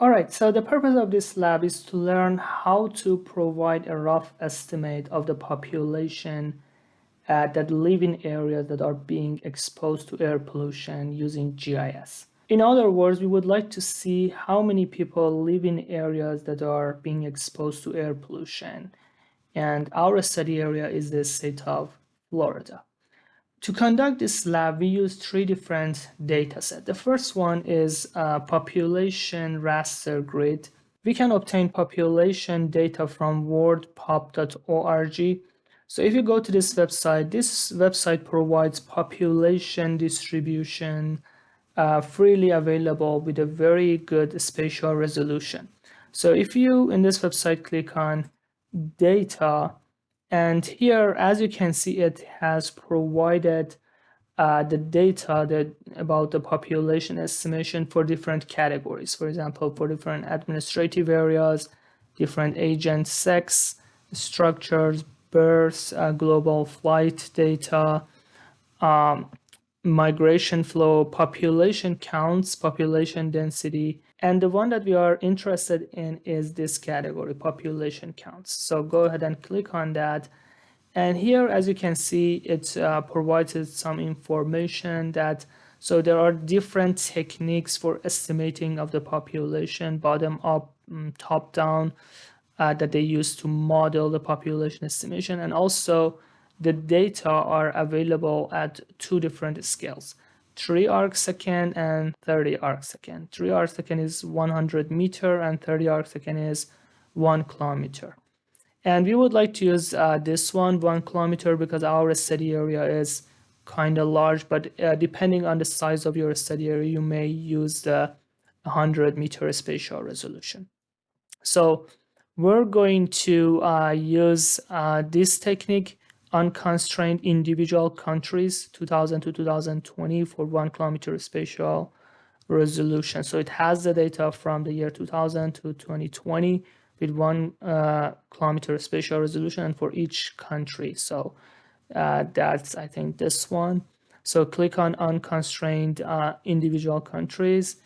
All right, so the purpose of this lab is to learn how to provide a rough estimate of the population that live in areas that are being exposed to air pollution using GIS. In other words, we would like to see how many people live in areas that are being exposed to air pollution. And our study area is the state of Florida. To conduct this lab, we use three different data sets. The first one is a population raster grid. We can obtain population data from worldpop.org. So if you go to this website provides population distribution freely available with a very good spatial resolution. So if you in this website click on data, and here, as you can see, it has provided the data about the population estimation for different categories. For example, for different administrative areas, different agent sex, structures, births, global flight data, migration flow, population counts, population density, and the one that we are interested in is this category, population counts. So go ahead and click on that. And here, as you can see, it provides some information that, so there are different techniques for estimating of the population, bottom up, top down, that they use to model the population estimation. And also the data are available at two different scales, 3 arcsecond and 30 arcsecond. 3 arcsecond is 100 meter and 30 arcsecond is 1 kilometer. And we would like to use this 1 kilometer, because our study area is kind of large, but depending on the size of your study area, you may use the 100-meter spatial resolution. So we're going to use this technique, unconstrained individual countries, 2000 to 2020 for 1 kilometer spatial resolution. So it has the data from the year 2000 to 2020 with 1 kilometer spatial resolution for each country. So that's, I think, this one. So click on unconstrained individual countries.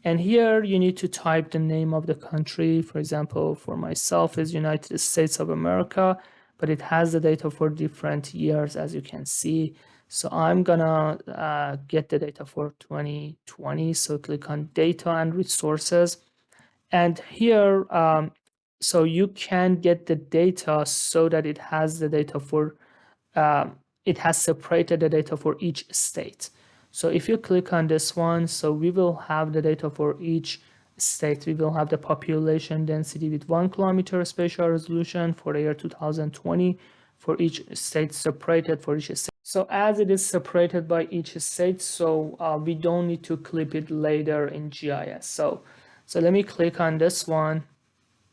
And here you need to type the name of the country. For example, for myself is United States of America, but it has the data for different years, as you can see. So I'm gonna get the data for 2020. So click on data and resources. And here, so you can get the data so that it has the data for, it has separated the data for each state. So if you click on this one, so we will have the data for each state. We will have the population density with 1 kilometer spatial resolution for the year 2020 for each state, separated for each state. So as it is separated by each state, so we don't need to clip it later in GIS. So let me click on this one.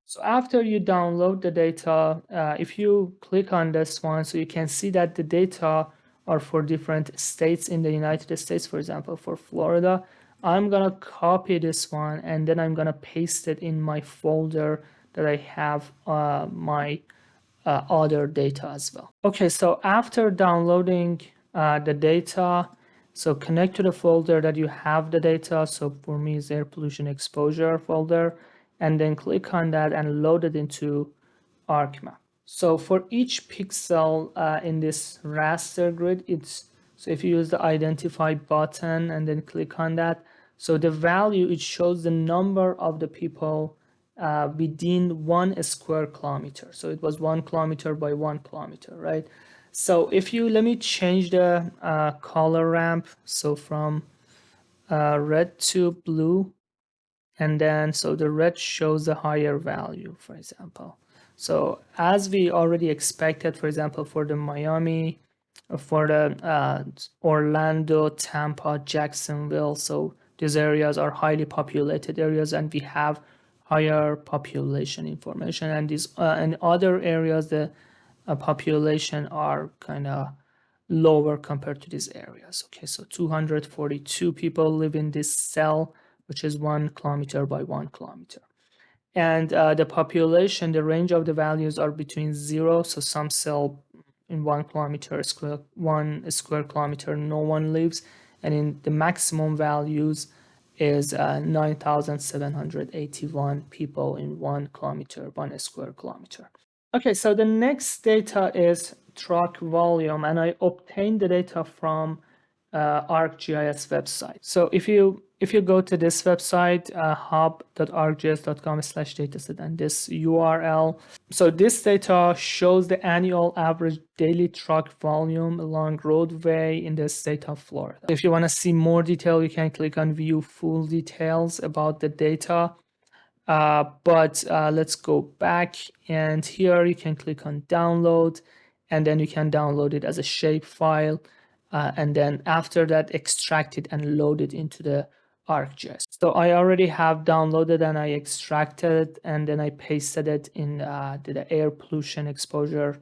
So after you download the data, if you click on this one, so you can see that the data are for different states in the United States. For example, for Florida, I'm gonna copy this one and then I'm gonna paste it in my folder that I have my other data as well. Okay, so after downloading the data, so connect to the folder that you have the data. So for me, it's air pollution exposure folder, and then click on that and load it into ArcMap. So for each pixel in this raster grid, it's, so if you use the identify button and then click on that, so the value, it shows the number of the people within 1 square kilometer. So it was 1 kilometer by 1 kilometer, right? So if you, let me change the color ramp. So from red to blue, and then so the red shows the higher value, for example. So as we already expected, for example, for the Miami, for the Orlando, Tampa, Jacksonville, so these areas are highly populated areas and we have higher population information, and these and other areas the population are kind of lower compared to these areas. Okay, so 242 people live in this cell, which is 1 kilometer by 1 kilometer. And the population, the range of the values are between 0, so some cell in 1 kilometer square, 1 square kilometer, no one lives, and in the maximum values is 9,781 people in 1 kilometer, 1 square kilometer. Okay, so the next data is truck volume, and I obtained the data from ArcGIS website. So if you go to this website, hub.arcgis.com/dataset, and this URL, so this data shows the annual average daily truck volume along roadway in the state of Florida. If you want to see more detail, you can click on view full details about the data. But let's go back, and here you can click on download, and then you can download it as a shape file, and then after that extract it and load it into the ArcGIS. So I already have downloaded and I extracted it, and then I pasted it in the air pollution exposure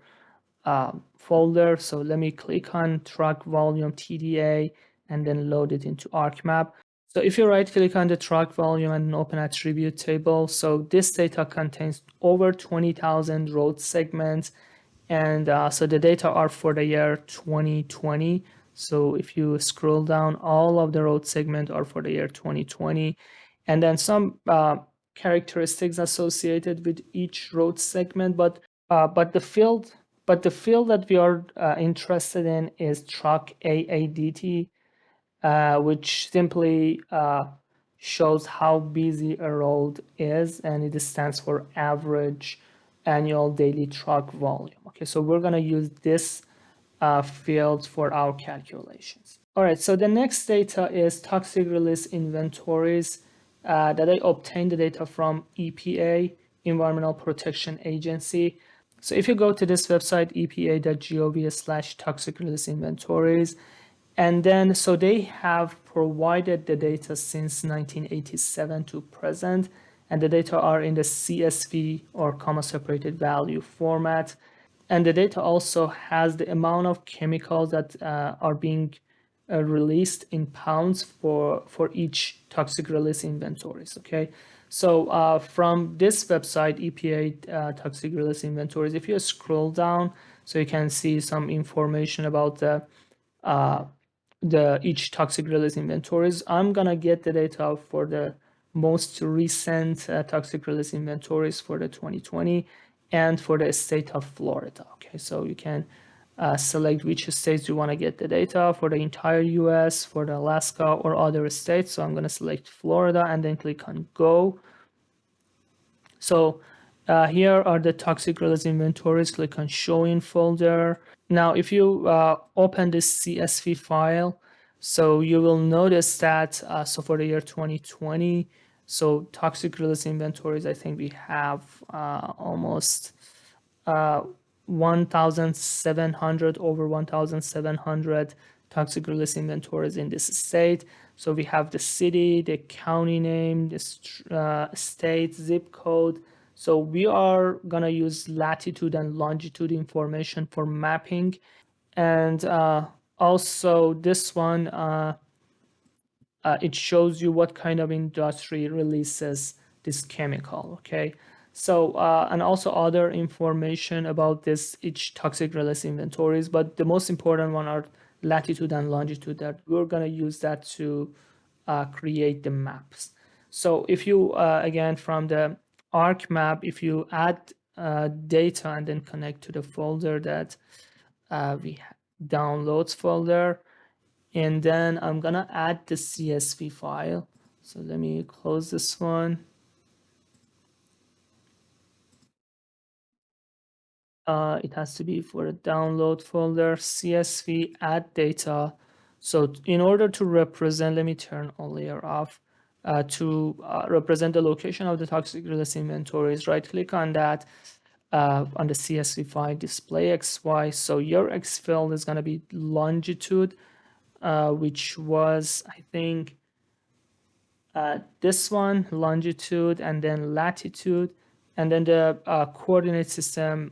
folder. So let me click on truck volume TDA and then load it into ArcMap. So if you right click on the truck volume and open attribute table, so this data contains over 20,000 road segments. And so the data are for the year 2020. So if you scroll down, all of the road segment are for the year 2020. And then some characteristics associated with each road segment, but the field that we are interested in is truck AADT, which simply shows how busy a road is, and it stands for average annual daily truck volume. Okay, so we're going to use this field for our calculations. All right, so the next data is toxic release inventories that I obtained the data from EPA, Environmental Protection Agency. So if you go to this website, epa.gov/toxic release inventories, and then so they have provided the data since 1987 to present, and the data are in the CSV or comma separated value format. And the data also has the amount of chemicals that are being released in pounds for each toxic release inventories. Okay, so from this website, EPA toxic release inventories, if you scroll down, so you can see some information about the each toxic release inventories. I'm gonna get the data for the most recent toxic release inventories for the 2020 and for the state of Florida. Okay, so you can select which states you want to get the data for the entire US, for the Alaska or other states. So I'm going to select Florida and then click on go. So here are the toxic release inventories. Click on show in folder. Now, if you open this CSV file, so you will notice that so for the year 2020, so toxic release inventories, I think we have almost 1,700, over 1,700 toxic release inventories in this state. So we have the city, the county name, the state, zip code. So we are gonna use latitude and longitude information for mapping. And also this one, it shows you what kind of industry releases this chemical, okay? So, and also other information about this, each toxic release inventories, but the most important one are latitude and longitude that we're gonna use that to create the maps. So if you, again, from the ArcMap, if you add data and then connect to the folder that we downloads folder, and then I'm gonna add the CSV file. So let me close this one. It has to be for a download folder, CSV, add data. So in order to represent, let me turn all layer off. To represent the location of the toxic release inventories, right click on that, on the CSV file, display XY. So your X field is gonna be longitude, which was, I think, this one, longitude, and then latitude, and then the coordinate system,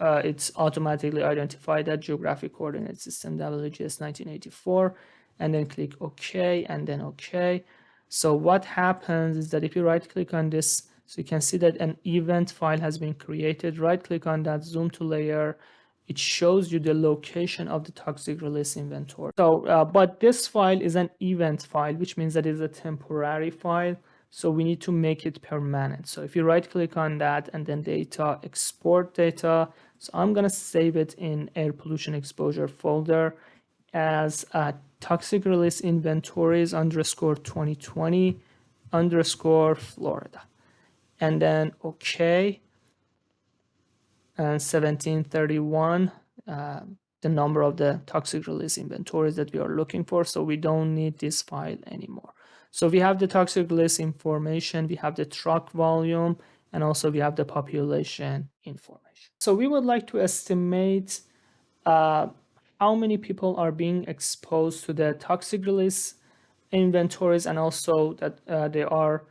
it's automatically identified that geographic coordinate system WGS 1984, and then click OK, and then OK. So what happens is that if you right click on this, so you can see that an event file has been created. Right click on that, zoom to layer, it shows you the location of the toxic release inventory. So, but this file is an event file, which means that it's a temporary file. So we need to make it permanent. So if you right click on that and then data, export data. So I'm gonna save it in air pollution exposure folder as toxic release inventories underscore 2020 underscore Florida. And then okay, and 1731, the number of the toxic release inventories that we are looking for. So we don't need this file anymore. So we have the toxic release information, we have the truck volume, and also we have the population information. So we would like to estimate uh, how many people are being exposed to the toxic release inventories, and also that they are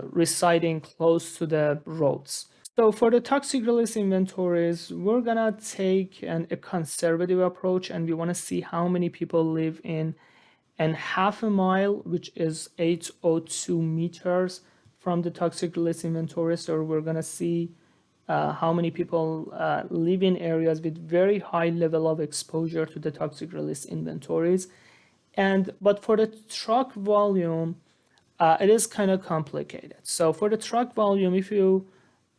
residing close to the roads. So for the toxic release inventories, we're gonna take a conservative approach, and we wanna see how many people live in and half a mile, which is 802 meters from the toxic release inventory. So we're gonna see how many people live in areas with very high level of exposure to the toxic release inventories. But for the truck volume, it is kind of complicated. So for the truck volume, if you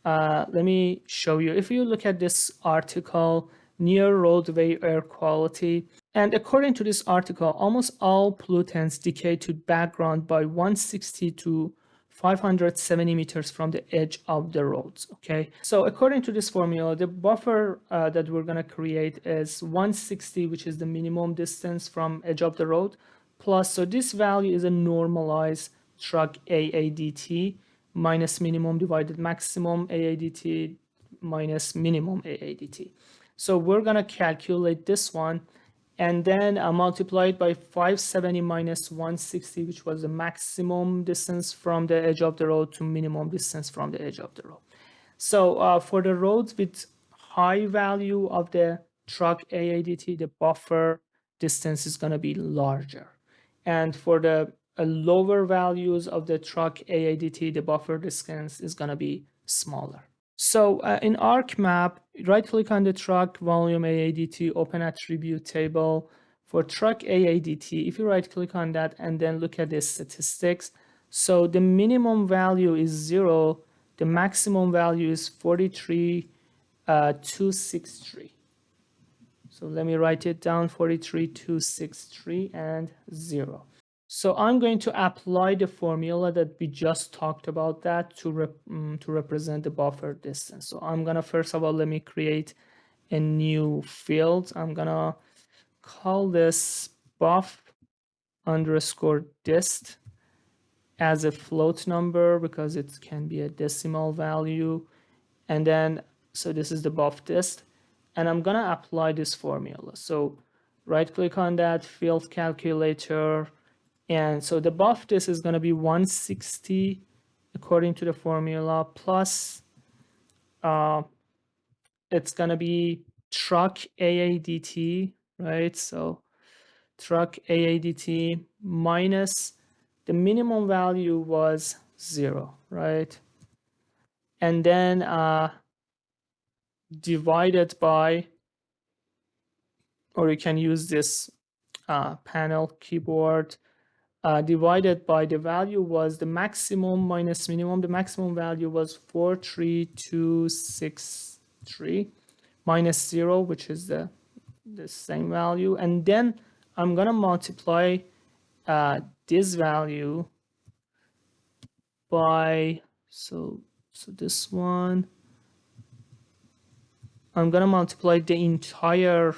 let me show you. If you look at this article, near roadway air quality, and according to this article, almost all pollutants decay to background by 160 to 570 meters from the edge of the roads. Okay, so according to this formula, the buffer that we're going to create is 160, which is the minimum distance from edge of the road, plus, so this value is a normalized truck AADT minus minimum divided maximum AADT minus minimum AADT. So we're going to calculate this one and then multiply it by 570 minus 160, which was the maximum distance from the edge of the road to minimum distance from the edge of the road. So for the roads with high value of the truck AADT, the buffer distance is going to be larger. And for the lower values of the truck AADT, the buffer distance is going to be smaller. So in ArcMap, right click on the truck volume AADT, open attribute table. For truck AADT, if you right click on that and then look at the statistics, so the minimum value is 0, the maximum value is 43,263. So let me write it down, 43,263 and 0. So I'm going to apply the formula that we just talked about that to represent the buffer distance. So I'm gonna, first of all, let me create a new field. I'm gonna call this buff underscore dist as a float number because it can be a decimal value. And then, so this is the buff dist, and I'm gonna apply this formula. So right click on that field calculator, and so the buff dist is gonna be 160 according to the formula, plus it's gonna be truck AADT, right? So truck AADT minus the minimum value was 0, right? And then divided by, or you can use this panel keyboard, divided by the value was the maximum minus minimum. The maximum value was 43263 minus 0, which is the same value. And then I'm going to multiply this value by, so this one, I'm going to multiply the entire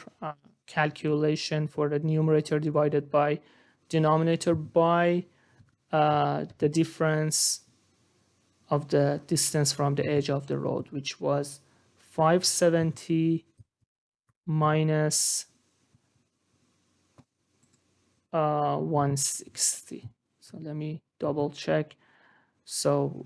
calculation for the numerator divided by denominator by the difference of the distance from the edge of the road, which was 570 minus 160. So let me double check. So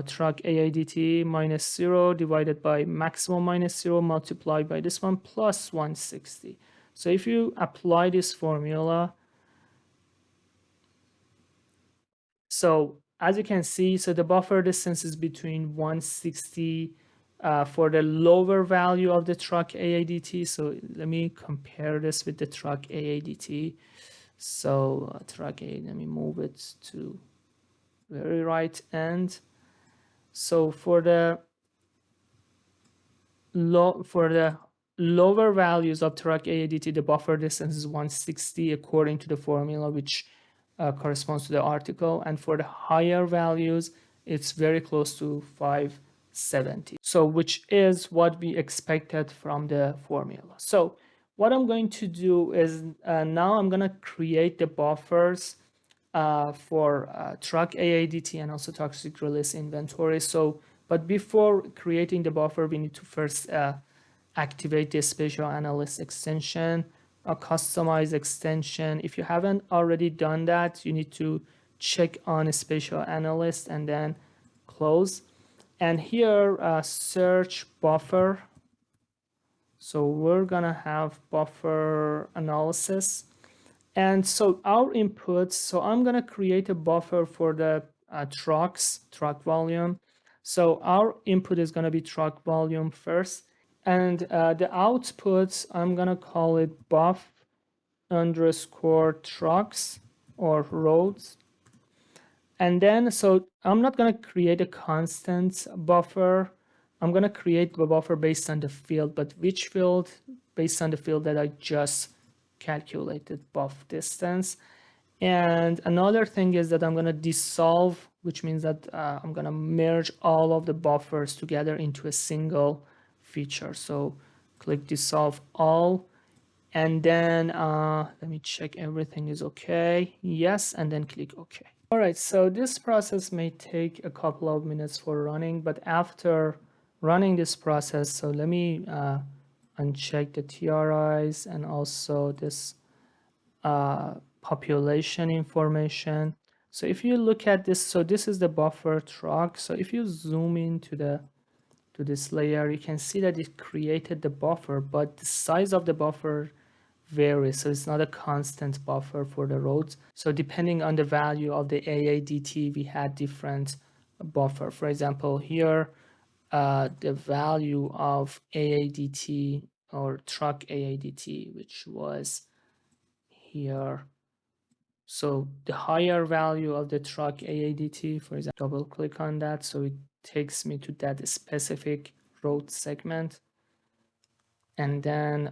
truck AIDT minus 0 divided by maximum minus 0 multiplied by this one plus 160. So if you apply this formula, so as you can see, so the buffer distance is between 160 for the lower value of the truck AADT. So let me compare this with the truck AADT. So truck A, let me move it to very right end. So for the lower values of truck AADT, the buffer distance is 160 according to the formula, which corresponds to the article. And for the higher values, it's very close to 570. So which is what we expected from the formula. So what I'm going to do is now I'm going to create the buffers for truck AADT and also toxic release inventory. So, but before creating the buffer, we need to first activate the spatial analyst extension, a customized extension. If you haven't already done that, you need to check on a spatial analyst and then close. And here, search buffer. So we're gonna have buffer analysis. And so our inputs, so I'm gonna create a buffer for the truck volume. So our input is gonna be truck volume first. And the output, I'm gonna call it buff underscore trucks or roads. And then, so I'm not gonna create a constant buffer. I'm gonna create the buffer based on the field, but which field? Based on the field that I just calculated, buff distance. And another thing is that I'm gonna dissolve, which means that I'm gonna merge all of the buffers together into a single feature. So click dissolve all, and then let me check everything is okay. Yes, and then click OK. All right, so this process may take a couple of minutes for running, but after running this process, so let me uncheck the TRIs and also this population information. So if you look at this, so this is the buffer truck. So if you zoom into to this layer, you can see that it created the buffer, but the size of the buffer varies. So it's not a constant buffer for the roads. So depending on the value of the AADT, we had different buffer. For example, here, the value of AADT or truck AADT, which was here. So the higher value of the truck AADT, for example, double click on that. So it takes me to that specific road segment. And then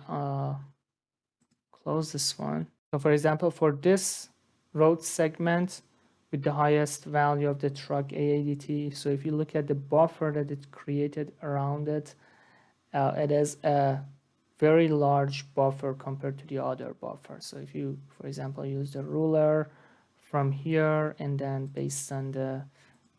close this one. So for example, for this road segment with the highest value of the truck AADT, so if you look at the buffer that it created around it, it is a very large buffer compared to the other buffer. So if you, for example, use the ruler from here and then based on the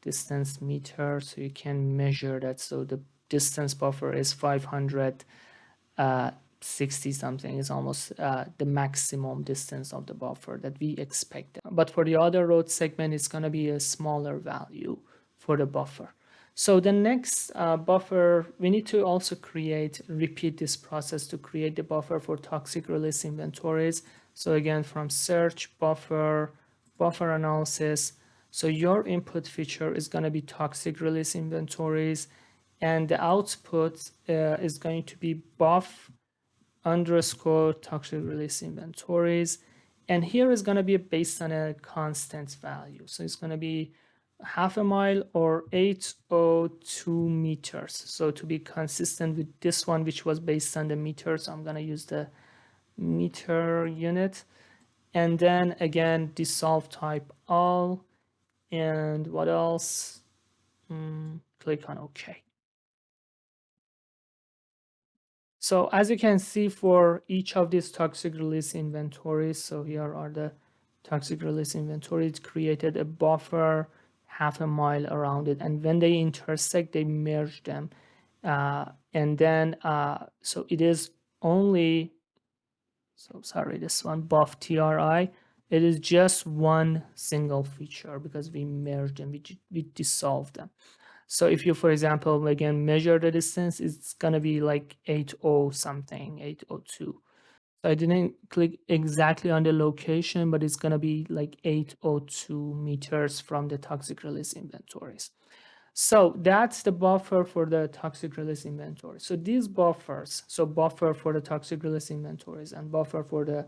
distance meter, so you can measure that. So the distance buffer is 560 something, is almost the maximum distance of the buffer that we expect. But for the other road segment, it's going to be a smaller value for the buffer. So the next buffer, we need to also repeat this process to create the buffer for toxic release inventories. So again, from search, buffer analysis. So your input feature is going to be toxic release inventories, and the output is going to be buff underscore toxic release inventories. And here is going to be based on a constant value. So it's going to be half a mile or 802 meters. So to be consistent with this one, which was based on the meters, I'm going to use the meter unit. And then again, dissolve type all. And what else? Click on OK. So as you can see, for each of these toxic release inventories, so here are the toxic release inventories, created a buffer half a mile around it. And when they intersect, they merge them. And then, so it is only, so sorry, this one, buff TRI, it is just one single feature because we merged them, we dissolved them. So if you, for example, again, measure the distance, it's going to be like 80 something, 802. So I didn't click exactly on the location, but it's going to be like 802 meters from the toxic release inventories. So that's the buffer for the toxic release inventory. So these buffers, so buffer for the toxic release inventories and buffer for the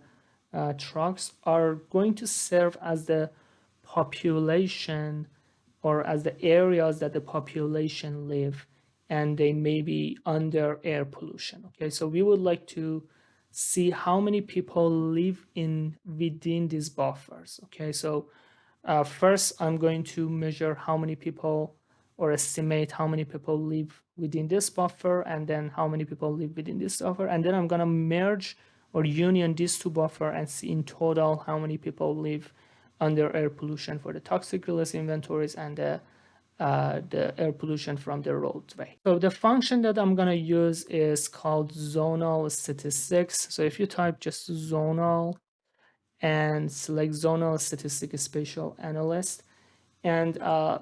trucks are going to serve as the population or as the areas that the population live, and they may be under air pollution. Okay, so we would like to see how many people live in within these buffers. Okay, so first I'm going to measure how many people or estimate how many people live within this buffer, and then how many people live within this buffer, and then I'm going to merge or union these two buffer and see in total how many people live under air pollution for the toxic release inventories and the air pollution from the roadway. So the function that I'm going to use is called zonal statistics. So if you type just zonal and select zonal statistics spatial analyst, and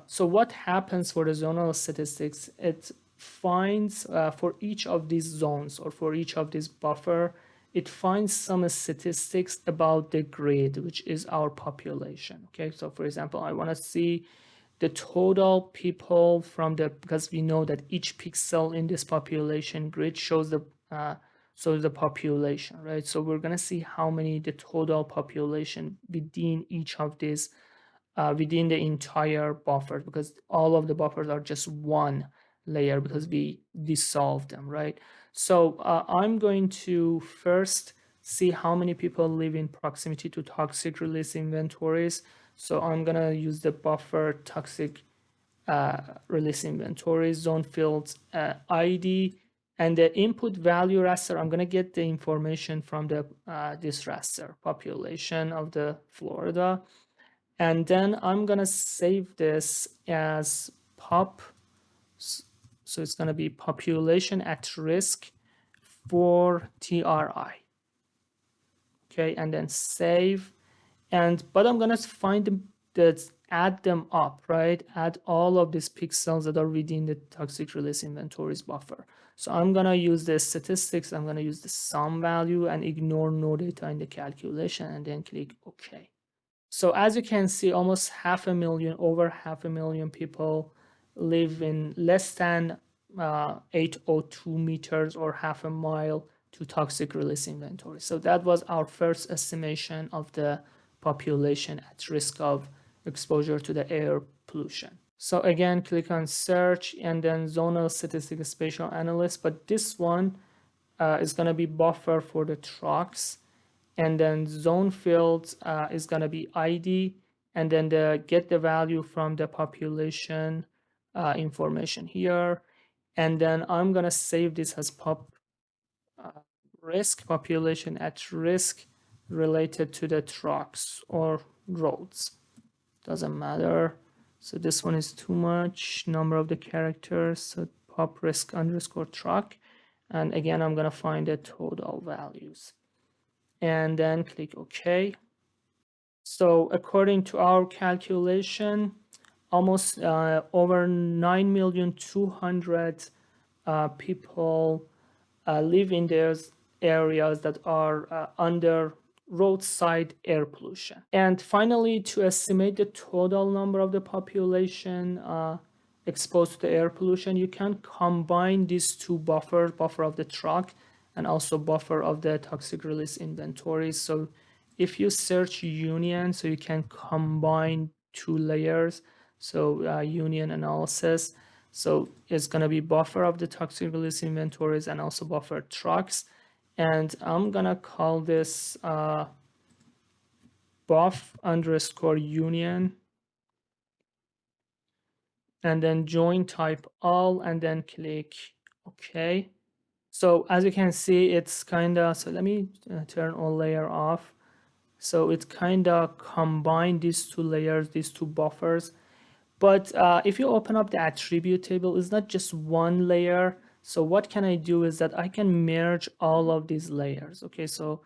so what happens for the zonal statistics, it finds for each of these zones or for each of these buffer, it finds some statistics about the grid, which is our population. Okay, so for example, I want to see the total people from the, because we know that each pixel in this population grid shows the population, right? So we're going to see how many the total population within each of these within the entire buffer, because all of the buffers are just one layer because we dissolve them, right? So I'm going to first see how many people live in proximity to toxic release inventories. So I'm gonna use the buffer toxic release inventory zone fields ID, and the input value raster. I'm gonna get the information from the this raster population of the Florida, and then I'm gonna save this as pop. So it's gonna be population at risk for TRI. Okay, and then save. And but I'm gonna find them, that add them up, right? Add all of these pixels that are within the toxic release inventories buffer. So I'm gonna use the statistics. I'm gonna use the sum value and ignore no data in the calculation, and then click OK. So as you can see, almost over half a million people live in less than 802 meters or half a mile to toxic release inventory. So that was our first estimation of the population at risk of exposure to the air pollution. So again, click on search and then zonal statistics spatial analyst, but this one is going to be buffer for the trucks, and then zone fields is going to be ID, and then get the value from the population information here, and then I'm going to save this as uh, risk population at risk related to the trucks or roads, doesn't matter. So this one is too much number of the characters, so pop risk underscore truck, and again I'm going to find the total values and then click OK. So according to our calculation, almost over 9,200,000 people live in those areas that are under roadside air pollution. And finally, to estimate the total number of the population exposed to the air pollution, you can combine these two buffers, buffer of the truck and also buffer of the toxic release inventory. So if you search union, so you can combine two layers. So union analysis. So it's going to be buffer of the toxic release inventories and also buffer trucks. And I'm going to call this buff underscore union, and then join type all, and then click OK. So as you can see, it's kind of, so let me turn all layer off. So it kind of combined these two layers, these two buffers. But if you open up the attribute table, it's not just one layer. So what can I do is that I can merge all of these layers. Okay, so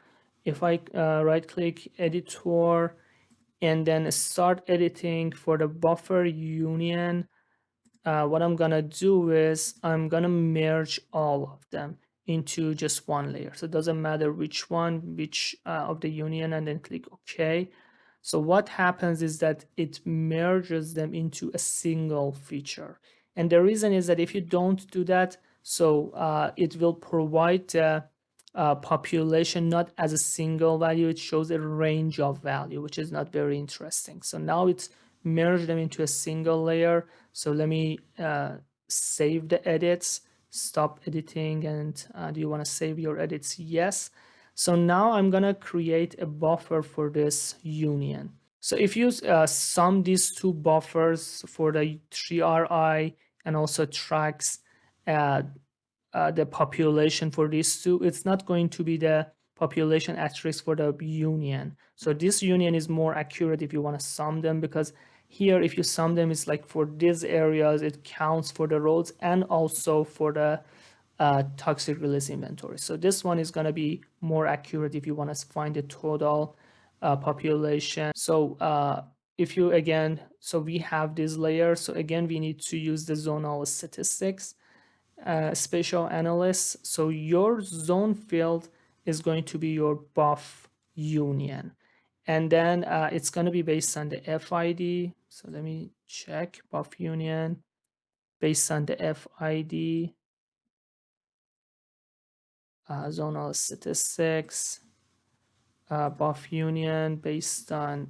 if I right click editor and then start editing for the buffer union, what I'm gonna do is I'm gonna merge all of them into just one layer. So it doesn't matter which one, which of the union, and then click OK. So what happens is that it merges them into a single feature. And the reason is that if you don't do that, so it will provide the population not as a single value, it shows a range of value, which is not very interesting. So now it's merged them into a single layer. So let me save the edits, stop editing, and do you want to save your edits? Yes. So now I'm gonna create a buffer for this union. So if you sum these two buffers for the 3RI and also tracks uh, the population for these two, it's not going to be the population asterisk for the union. So this union is more accurate if you want to sum them, because here if you sum them, it's like for these areas, it counts for the roads and also for the toxic release inventory. So this one is going to be more accurate if you want to find the total population. So if you again, so we have this layer. So again, we need to use the zonal statistics spatial analyst. So your zone field is going to be your buff union. And then it's going to be based on the FID. So let me check buff union based on the FID, zonal statistics, buff union based on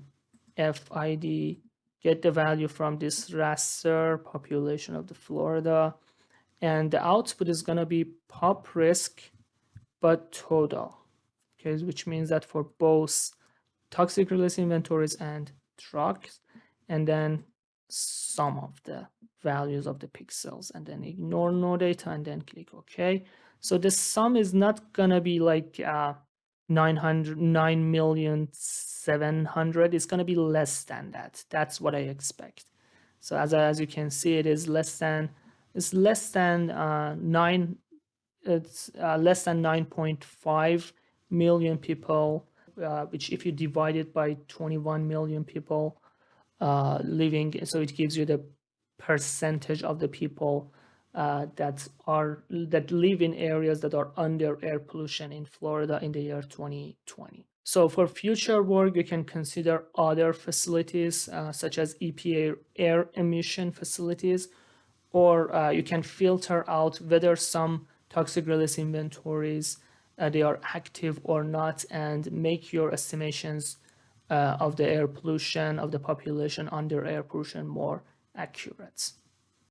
FID, get the value from this raster, population of the Florida. And the output is going to be pop risk but total, okay, which means that for both toxic release inventories and trucks, and then sum of the values of the pixels, and then ignore no data and then click OK. So the sum is not gonna be like 9,700,000. It's gonna be less than that. That's what I expect. So as you can see, it is less than, it's less than 9.5 million people, which if you divide it by 21 million people living, so it gives you the percentage of the people that live in areas that are under air pollution in Florida in the year 2020. So for future work, you can consider other facilities such as EPA air emission facilities, or you can filter out whether some toxic release inventories they are active or not, and make your estimations of the air pollution of the population under air pollution more accurate.